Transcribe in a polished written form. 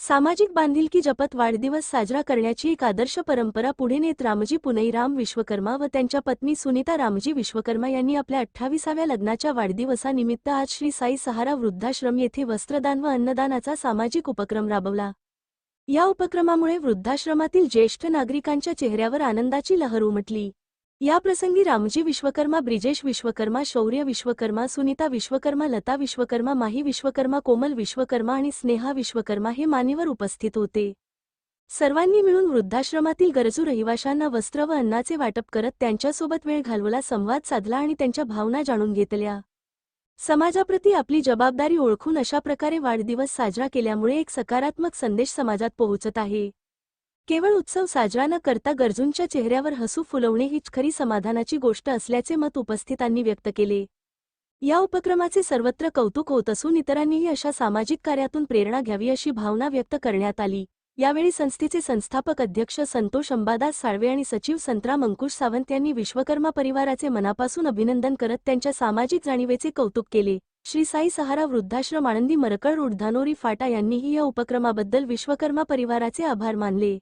सामाजिक बांधिलकी जपत वाढदिवस साजरा करण्याची एक आदर्श परंपरा पुढे नेत रामजी पुनईराम विश्वकर्मा व त्यांच्या पत्नी सुनीता रामजी विश्वकर्मा यांनी आपल्या 28व्या लग्नाच्या वाढदिवसानिमित्त आज श्री साई सहारा वृद्धाश्रम येथे वस्त्रदान व अन्नदानाचा सामाजिक उपक्रम राबवला। या उपक्रमामुळे वृद्धाश्रमातील ज्येष्ठ नागरिकांच्या चेहऱ्यावर आनंदाची लहर उमटली। या प्रसंगी रामजी विश्वकर्मा, ब्रिजेश विश्वकर्मा, शौर्य विश्वकर्मा, सुनीता विश्वकर्मा, लता विश्वकर्मा, माही विश्वकर्मा, कोमल विश्वकर्मा आणि स्नेहा विश्वकर्मा हे मान्यवर उपस्थित होते। सर्वांनी मिळून वृद्धाश्रमातील गरजू रहिवाशांना वस्त्र व अन्नाचे वाटप करत त्यांच्यासोबत वेळ घालवला, संवाद साधला आणि त्यांच्या भावना जाणून घेतल्या। समाजाप्रती आपली जबाबदारी ओळखून अशा प्रकारे वाढदिवस साजरा केल्यामुळे एक सकारात्मक संदेश समाजात पोहोचत आहे। केवळ उत्सव साजरा न करता गरजूंच्या चेहऱ्यावर हसू फुलवणे हीच खरी समाधानाची गोष्ट असल्याचे मत उपस्थितांनी व्यक्त केले। या उपक्रमाचे सर्वत्र कौतुक होत असून इतरांनीही अशा सामाजिक कार्यातून प्रेरणा घ्यावी अशी भावना व्यक्त करण्यात आली। यावेळी संस्थेचे संस्थापक अध्यक्ष संतोष अंबादास साळवे आणि सचिव संतराम अंकुश सावंत यांनी विश्वकर्मा परिवाराचे मनापासून अभिनंदन करत त्यांच्या सामाजिक जाणीवेचे कौतुक केले। श्री साई सहारा वृद्धाश्रम, आळंदी, मरकळ रोड, धानोरी फाटा यांनीही या उपक्रमाबद्दल विश्वकर्मा परिवाराचे आभार मानले।